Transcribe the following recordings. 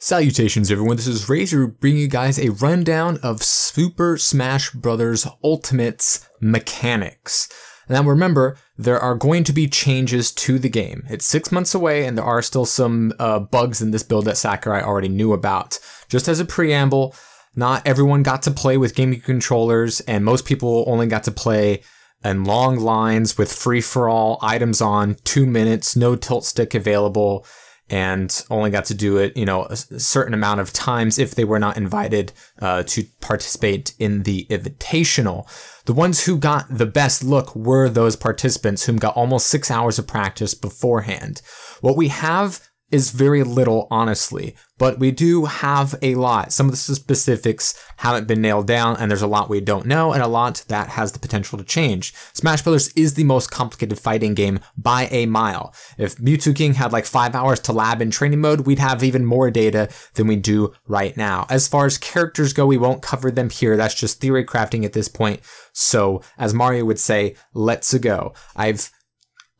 Salutations everyone, this is Razor bringing you guys a rundown of Super Smash Bros. Ultimate's mechanics. Now remember, there are going to be changes to the game. It's 6 months away and there are still some bugs in this build that Sakurai already knew about. Just as a preamble, not everyone got to play with GameCube controllers and most people only got to play in long lines with free-for-all, items on, 2 minutes, no tilt stick available, and only got to do it, a certain amount of times if they were not invited to participate in the Invitational. The ones who got the best look were those participants whom got almost 6 hours of practice beforehand. What we have is very little, honestly, but we do have a lot. Some of the specifics haven't been nailed down, and there's a lot we don't know, and a lot that has the potential to change. Smash Bros. Is the most complicated fighting game by a mile. If Mewtwo King had like 5 hours to lab in training mode, we'd have even more data than we do right now. As far as characters go, we won't cover them here. That's just theory crafting at this point. So, as Mario would say, let's go. I've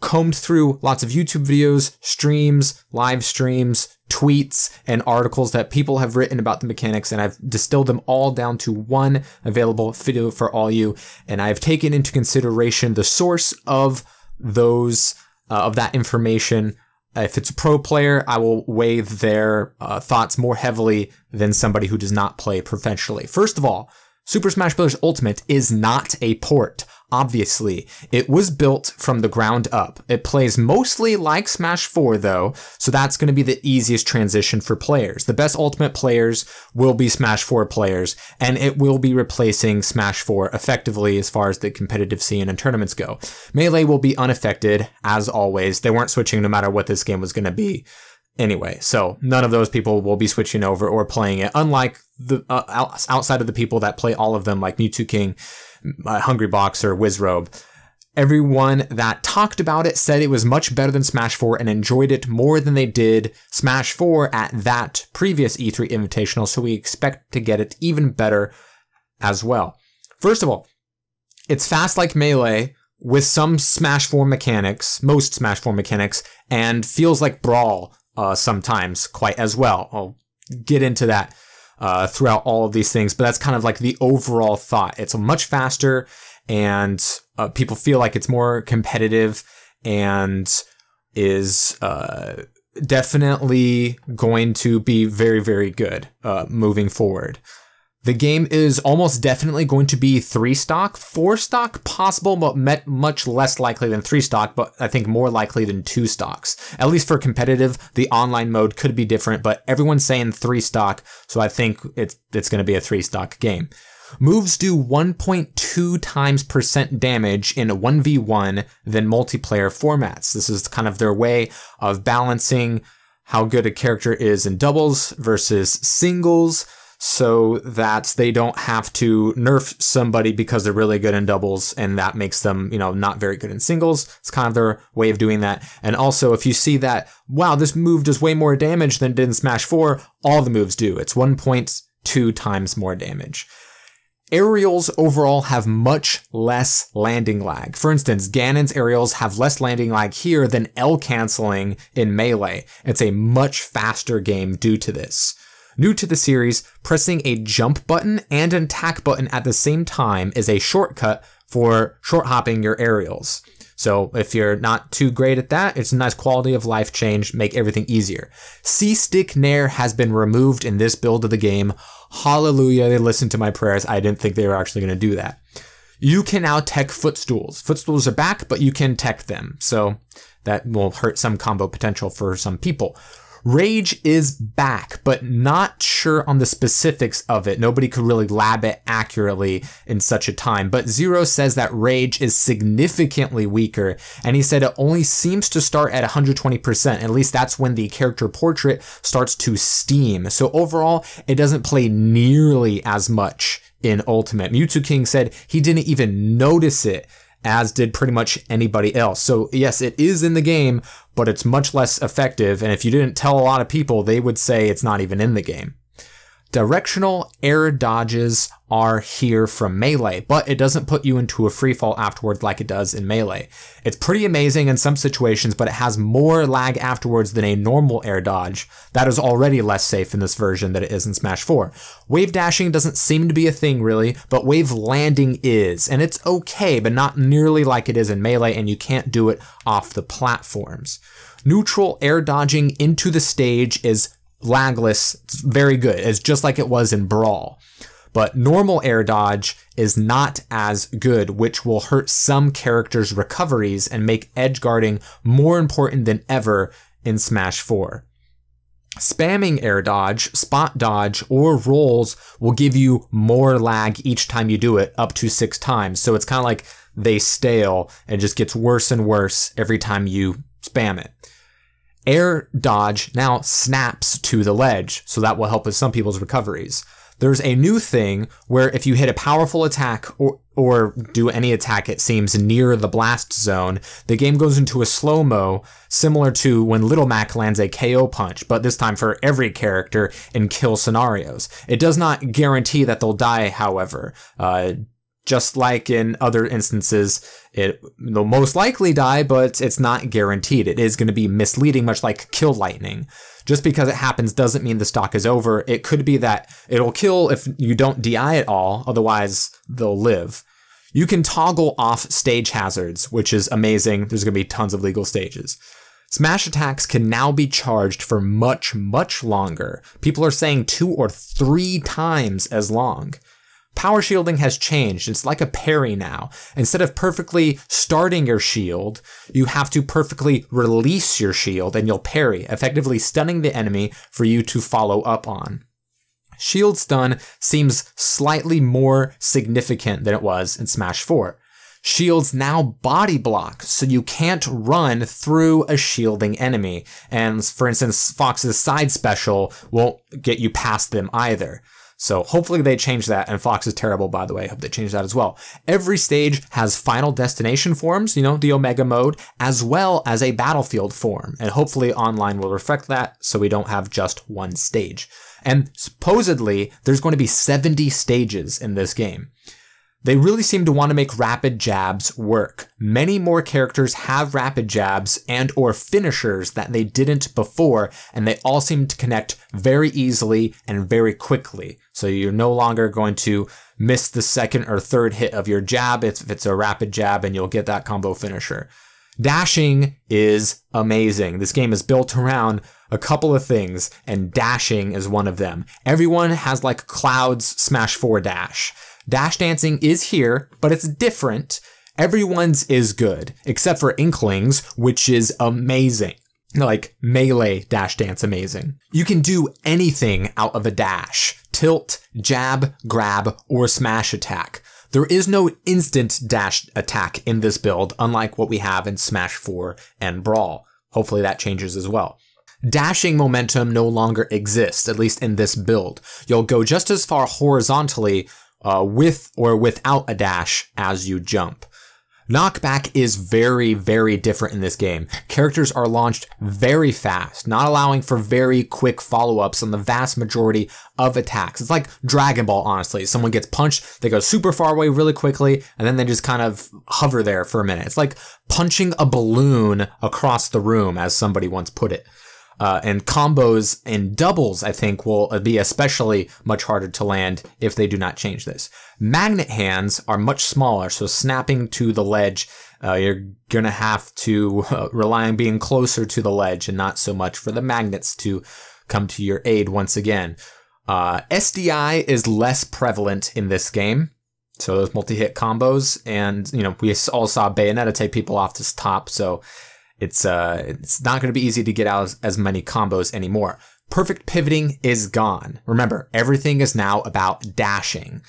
combed through lots of YouTube videos, streams, live streams, tweets, and articles that people have written about the mechanics, and I've distilled them all down to one available video for all you, and I've taken into consideration the source of those, of that information. If it's a pro player, I will weigh their thoughts more heavily than somebody who does not play professionally. First of all, Super Smash Bros. Ultimate is not a port. Obviously, it was built from the ground up. It plays mostly like Smash 4 though, so that's going to be the easiest transition for players. The best Ultimate players will be Smash 4 players, and it will be replacing Smash 4 effectively as far as the competitive scene and tournaments go. Melee will be unaffected, as always. They weren't switching no matter what this game was going to be. Anyway, so none of those people will be switching over or playing it, unlike the outside of the people that play all of them, like Mewtwo King, Hungrybox, or Wizrobe. Everyone that talked about it said it was much better than Smash 4 and enjoyed it more than they did Smash 4 at that previous E3 Invitational, so we expect to get it even better as well. First of all, it's fast like Melee, with some Smash 4 mechanics, most Smash 4 mechanics, and feels like Brawl sometimes quite as well. I'll get into that throughout all of these things, but that's kind of like the overall thought. It's much faster, and people feel like it's more competitive, and is definitely going to be very, very good moving forward. The game is almost definitely going to be 3-stock, 4-stock possible, but much less likely than 3-stock, but I think more likely than 2-stocks. At least for competitive, the online mode could be different, but everyone's saying 3-stock, so I think it's going to be a 3-stock game. Moves do 1.2 times % damage in a 1v1 than multiplayer formats. This is kind of their way of balancing how good a character is in doubles versus singles, so that they don't have to nerf somebody because they're really good in doubles and that makes them, not very good in singles. It's kind of their way of doing that. And also, if you see that, wow, this move does way more damage than it did in Smash 4, all the moves do. It's 1.2 times more damage. Aerials overall have much less landing lag. For instance, Ganon's aerials have less landing lag here than L canceling in Melee. It's a much faster game due to this. New to the series, pressing a jump button and an attack button at the same time is a shortcut for short hopping your aerials. So if you're not too great at that, it's a nice quality of life change, make everything easier. C-Stick Nair has been removed in this build of the game. Hallelujah, they listened to my prayers. I didn't think they were actually going to do that. You can now tech footstools. Footstools are back, but you can tech them. So that will hurt some combo potential for some people. Rage is back, but not sure on the specifics of it. Nobody could really lab it accurately in such a time, but Zero says that Rage is significantly weaker, and he said it only seems to start at 120%. At least that's when the character portrait starts to steam. So overall, it doesn't play nearly as much in Ultimate. Mewtwo King said he didn't even notice it, as did pretty much anybody else. So yes, it is in the game, but it's much less effective, and if you didn't tell a lot of people, they would say it's not even in the game. Directional air dodges are here from Melee, but it doesn't put you into a free fall afterwards like it does in Melee. It's pretty amazing in some situations, but it has more lag afterwards than a normal air dodge. That is already less safe in this version than it is in Smash 4. Wave dashing doesn't seem to be a thing really, but wave landing is, and it's okay, but not nearly like it is in Melee, and you can't do it off the platforms. Neutral air dodging into the stage is lagless. It's very good. It's just like it was in Brawl. But normal air dodge is not as good, which will hurt some characters' recoveries and make edge guarding more important than ever in Smash 4. Spamming air dodge, spot dodge, or rolls will give you more lag each time you do it, up to 6 times. So it's kind of like they stale and just gets worse and worse every time you spam it. Air dodge now snaps to the ledge, so that will help with some people's recoveries. There's a new thing where if you hit a powerful attack or do any attack it seems near the blast zone, the game goes into a slow-mo similar to when Little Mac lands a KO punch, but this time for every character in kill scenarios. It does not guarantee that they'll die, however. Just like in other instances, they'll most likely die, but it's not guaranteed. It is going to be misleading, much like Kill Lightning. Just because it happens doesn't mean the stock is over. It could be that it'll kill if you don't DI at all, otherwise they'll live. You can toggle off stage hazards, which is amazing. There's going to be tons of legal stages. Smash attacks can now be charged for much, much longer. People are saying 2 or 3 times as long. Power shielding has changed. It's like a parry now. Instead of perfectly starting your shield, you have to perfectly release your shield and you'll parry, effectively stunning the enemy for you to follow up on. Shield stun seems slightly more significant than it was in Smash 4. Shields now body block, so you can't run through a shielding enemy. And for instance, Fox's side special won't get you past them either. So hopefully they change that, and Fox is terrible, by the way. I hope they change that as well. Every stage has final destination forms, the Omega mode, as well as a battlefield form. And hopefully online will reflect that so we don't have just one stage. And supposedly there's going to be 70 stages in this game. They really seem to want to make rapid jabs work. Many more characters have rapid jabs and or finishers that they didn't before, and they all seem to connect very easily and very quickly. So you're no longer going to miss the second or third hit of your jab if it's a rapid jab, and you'll get that combo finisher. Dashing is amazing. This game is built around a couple of things, and dashing is one of them. Everyone has like Cloud's Smash 4 dash. Dash dancing is here, but it's different. Everyone's is good, except for Inkling's, which is amazing. Like Melee dash dance amazing. You can do anything out of a dash. Tilt, jab, grab, or smash attack. There is no instant dash attack in this build, unlike what we have in Smash 4 and Brawl. Hopefully that changes as well. Dashing momentum no longer exists, at least in this build. You'll go just as far horizontally with or without a dash as you jump. Knockback is very, very different in this game. Characters are launched very fast, not allowing for very quick follow-ups on the vast majority of attacks. It's like Dragon Ball, honestly. Someone gets punched, they go super far away really quickly, and then they just kind of hover there for a minute. It's like punching a balloon across the room, as somebody once put it. And combos and doubles, I think, will be especially much harder to land if they do not change this. Magnet hands are much smaller, so snapping to the ledge, you're gonna have to rely on being closer to the ledge and not so much for the magnets to come to your aid once again. SDI is less prevalent in this game. So those multi-hit combos, and we all saw Bayonetta take people off this top, so it's not going to be easy to get out as many combos anymore. Perfect pivoting is gone. Remember, everything is now about dashing.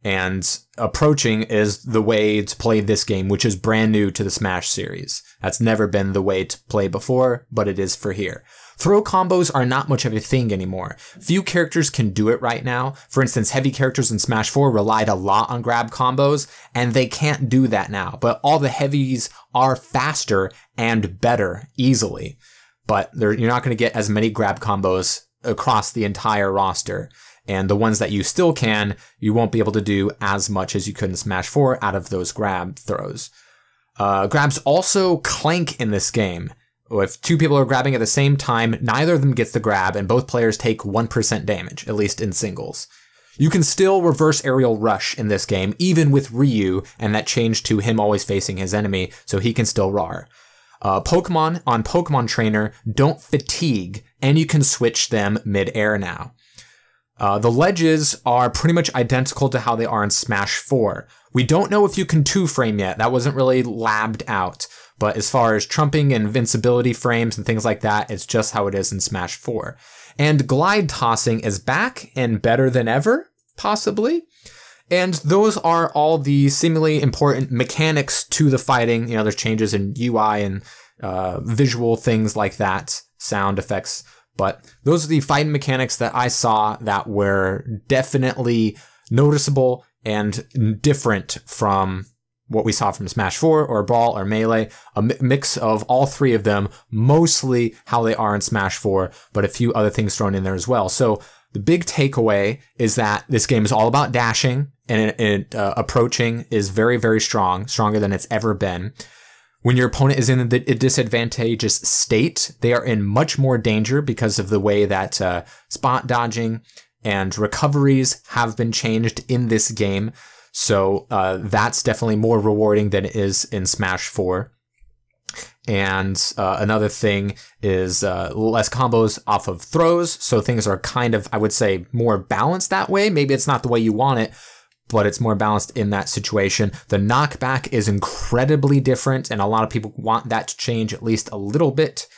And approaching is the way to play this game, which is brand new to the Smash series. That's never been the way to play before, but it is for here. Throw combos are not much of a thing anymore. Few characters can do it right now. For instance, heavy characters in Smash 4 relied a lot on grab combos, and they can't do that now. But all the heavies are faster and better, easily. But you're not going to get as many grab combos across the entire roster. And the ones that you still can, you won't be able to do as much as you could in Smash 4 out of those grab throws. Grabs also clank in this game. If two people are grabbing at the same time, neither of them gets the grab, and both players take 1% damage, at least in singles. You can still reverse aerial rush in this game, even with Ryu, and that changed to him always facing his enemy, so he can still RAR. Pokemon on Pokemon Trainer don't fatigue, and you can switch them mid-air now. The ledges are pretty much identical to how they are in Smash 4. We don't know if you can 2-frame yet, that wasn't really labbed out. But as far as trumping and invincibility frames and things like that, it's just how it is in Smash 4. And glide tossing is back and better than ever, possibly. And those are all the seemingly important mechanics to the fighting. There's changes in UI and visual things like that, sound effects. But those are the fighting mechanics that I saw that were definitely noticeable and different from what we saw from Smash 4 or Brawl or Melee, a mix of all three of them, mostly how they are in Smash 4, but a few other things thrown in there as well. So the big takeaway is that this game is all about dashing, and approaching is very, very strong, stronger than it's ever been. When your opponent is in a disadvantageous state, they are in much more danger because of the way that spot dodging and recoveries have been changed in this game. So that's definitely more rewarding than it is in Smash 4. And another thing is less combos off of throws. So things are kind of, I would say, more balanced that way. Maybe it's not the way you want it, but it's more balanced in that situation. The knockback is incredibly different, and a lot of people want that to change at least a little bit.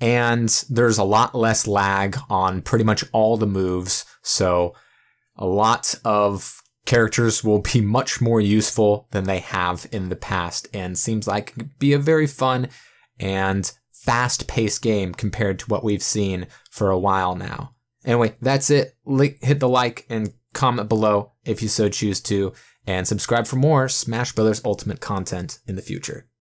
And there's a lot less lag on pretty much all the moves. So a lot of characters will be much more useful than they have in the past, and seems like it could be a very fun and fast-paced game compared to what we've seen for a while now. Anyway, that's it. Hit the like and comment below if you so choose to, and subscribe for more Smash Bros. Ultimate content in the future.